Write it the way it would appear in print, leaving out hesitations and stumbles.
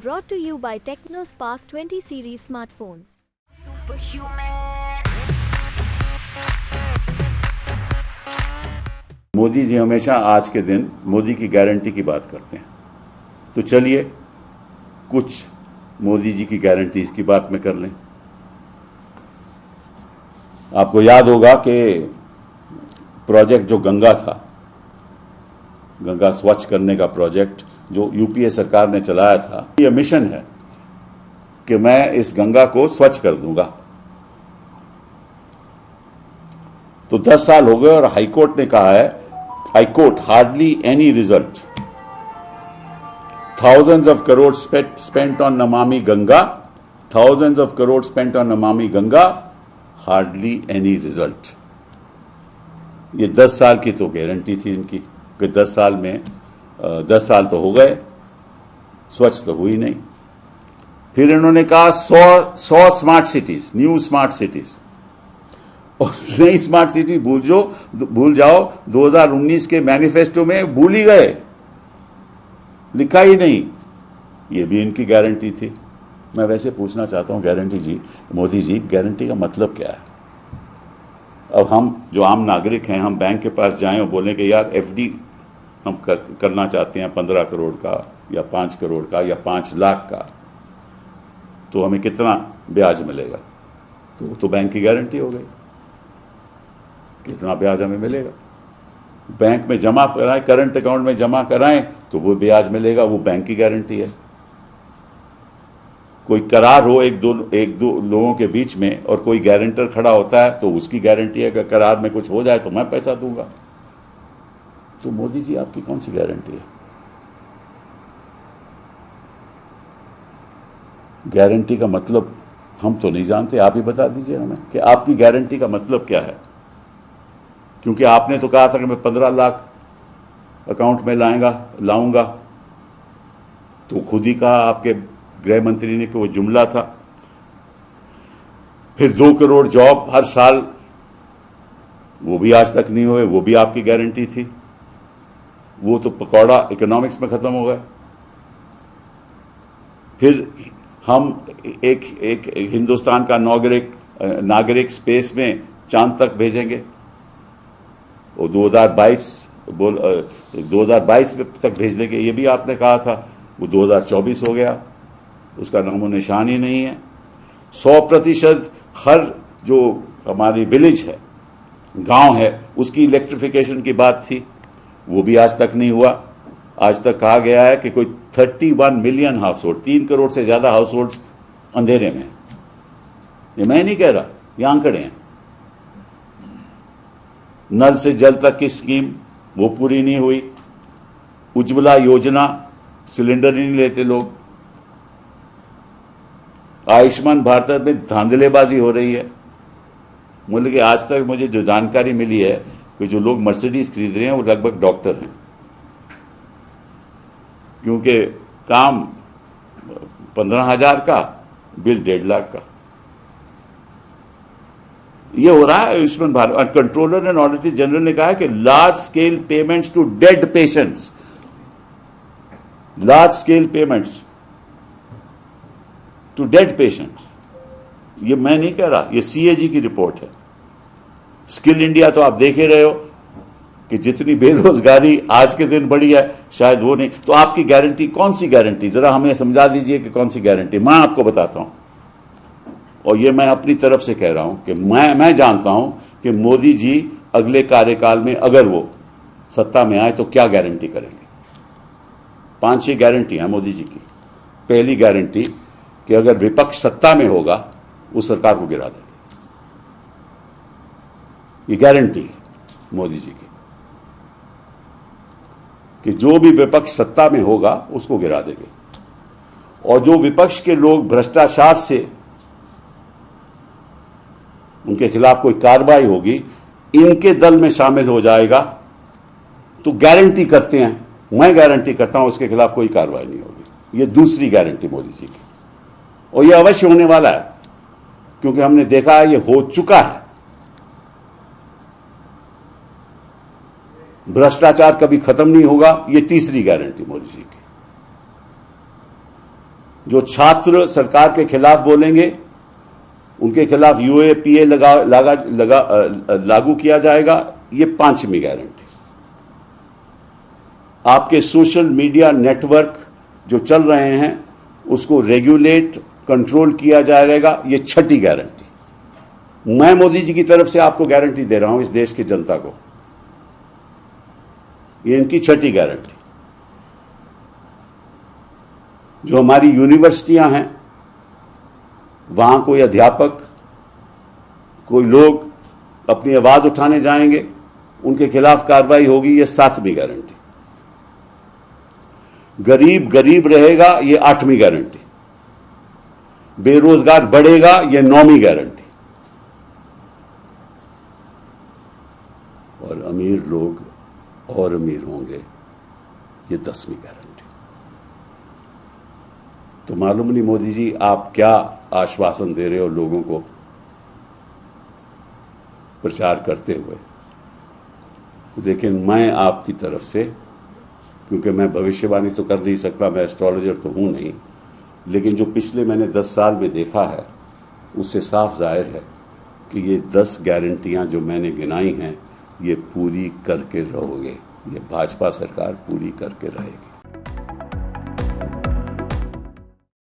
Brought to you by TechnoSpark 20 series smartphones. Modi ji हमेशा आज के दिन मोदी की गारंटी की बात करते हैं, तो चलिए कुछ मोदी जी की गारंटीज की बात में कर लें। आपको याद होगा कि प्रोजेक्ट जो गंगा था, गंगा स्वच्छ करने का प्रोजेक्ट जो यूपीए सरकार ने चलाया था, यह मिशन है कि मैं इस गंगा को स्वच्छ कर दूंगा। तो 10 साल हो गए और हाईकोर्ट ने कहा है, high court, hardly any result, thousands of crores spent on Namami Ganga, thousands of crores spent on Namami Ganga, hardly any result। ये 10 साल की तो गारंटी थी इनकी कि 10 साल में 10 साल तो हो गए, स्वच्छ तो हुई नहीं। फिर इन्होंने कहा 100 smart cities, new smart cities, और नई स्मार्ट सिटी भूल जाओ 2019 के मैनिफेस्टो में भूल ही गए, लिखा ही नहीं। ये भी इनकी गारंटी थी। मैं वैसे पूछना चाहता हूं गारंटी जी, मोदी जी, गारंटी का मतलब क्या है? अब हम जो आम नागरिक हैं, हम बैंक के पास जाएं और बोलें कि यार एफडी हम करना चाहते हैं 15 करोड़ का या 5 करोड़ का या 5 लाख का, तो हमें कितना ब्याज मिलेगा? तो बैंक की गारंटी हो गई, कितना ब्याज हमें मिलेगा। बैंक में जमा कराएं, करंट अकाउंट में जमा कराएं तो वो ब्याज मिलेगा, वो बैंक की गारंटी है। कोई करार हो एक दो लोगों के बीच में और कोई गारंटर खड़ा होता है तो उसकी गारंटी है कि करार में कुछ हो जाए तो मैं पैसा दूंगा। तो मोदी जी, आपकी कौन सी गारंटी है? गारंटी का मतलब हम तो नहीं जानते, आप ही बता दीजिए हमें कि आपकी गारंटी का मतलब क्या है। क्योंकि आपने तो कहा था कि मैं 15 लाख अकाउंट में लाऊंगा, तो खुद ही कहा आपके गृह मंत्री ने कि वो जुमला था। फिर 2 करोड़ जॉब हर साल, वो भी आज तक नहीं हुए, वो भी आपकी गारंटी थी। वो तो पकौड़ा इकोनॉमिक्स में खत्म हो गया। फिर हम एक हिंदुस्तान का नागरिक स्पेस में चांद तक भेजेंगे, वो 2022 तक भेज लेंगे, ये भी आपने कहा था। वो 2024 हो गया, उसका नामो निशान ही नहीं है। 100% हर जो हमारी विलेज है, गांव है, उसकी इलेक्ट्रिफिकेशन की बात थी, वो भी आज तक नहीं हुआ। आज तक कहा गया है कि कोई 31 मिलियन हाउस होल्ड, 3 करोड़ से ज्यादा हाउस होल्ड अंधेरे में। ये मैं नहीं कह रहा, ये आंकड़े हैं। नल से जल तक की स्कीम वो पूरी नहीं हुई। उज्ज्वला योजना, सिलेंडर ही नहीं लेते लोग। आयुष्मान भारत में धांधलेबाजी हो रही है। मतलब कि आज तक मुझे जो जानकारी मिली है कि जो लोग मर्सिडीज खरीद रहे हैं वो लगभग डॉक्टर हैं, क्योंकि काम 15,000 का, बिल 1.5 लाख का। ये हो रहा है आयुष्मान भारत। और कंट्रोलर एंड ऑडिटर जनरल ने कहा है कि large scale payments to dead patients, large scale payments to dead patients, ये मैं नहीं कह रहा, ये सीएजी की रिपोर्ट है। स्किल इंडिया तो आप देख ही रहे हो कि जितनी बेरोजगारी आज के दिन बढ़ी है, शायद वो नहीं। तो आपकी गारंटी कौन सी गारंटी, जरा हमें समझा दीजिए कि कौन सी गारंटी। मैं आपको बताता हूं, और ये मैं अपनी तरफ से कह रहा हूं कि मैं जानता हूं कि मोदी जी अगले कार्यकाल में अगर वो सत्ता में आए तो क्या गारंटी करेंगे। 5-6 गारंटी है मोदी जी की। पहली गारंटी कि अगर विपक्ष सत्ता में होगा, उस सरकार को गिरा देंगे। ये गारंटी है मोदी जी की कि जो भी विपक्ष सत्ता में होगा उसको गिरा देंगे। और जो विपक्ष के लोग भ्रष्टाचार से, उनके खिलाफ कोई कार्रवाई होगी, इनके दल में शामिल हो जाएगा, तो गारंटी करते हैं, मैं गारंटी करता हूं उसके खिलाफ कोई कार्रवाई नहीं होगी। ये दूसरी गारंटी मोदी जी की, और ये अवश्य होने वाला है, क्योंकि हमने देखा है ये हो चुका है। भ्रष्टाचार कभी खत्म नहीं होगा, ये तीसरी गारंटी मोदी जी की। जो छात्र सरकार के खिलाफ बोलेंगे उनके खिलाफ यूएपीए लागू किया जाएगा। ये 5वीं गारंटी। आपके सोशल मीडिया नेटवर्क जो चल रहे हैं उसको रेगुलेट कंट्रोल किया जाएगा। ये 6ठी गारंटी। मैं मोदी जी की तरफ से आपको गारंटी दे रहा हूं, इस देश की जनता को। ये इनकी 6ठी गारंटी। जो हमारी यूनिवर्सिटियां हैं वहां कोई अध्यापक, कोई लोग अपनी आवाज उठाने जाएंगे, उनके खिलाफ कार्रवाई होगी। ये 7वीं गारंटी। गरीब गरीब रहेगा, ये 8वीं गारंटी। बेरोजगार बढ़ेगा, ये 9वीं गारंटी। और अमीर लोग और अमीर होंगे, ये 10वीं गारंटी। तो मालूम नहीं मोदी जी आप क्या आश्वासन दे रहे हो लोगों को प्रचार करते हुए। लेकिन मैं आपकी तरफ से, क्योंकि मैं भविष्यवाणी तो कर नहीं सकता, मैं एस्ट्रोलॉजर तो हूं नहीं, लेकिन जो पिछले मैंने 10 साल में देखा है उससे साफ जाहिर है कि ये 10 गारंटियां जो मैंने गिनाई हैं ये पूरी करके रहोगे। ये भाजपा सरकार पूरी करके रहेगी।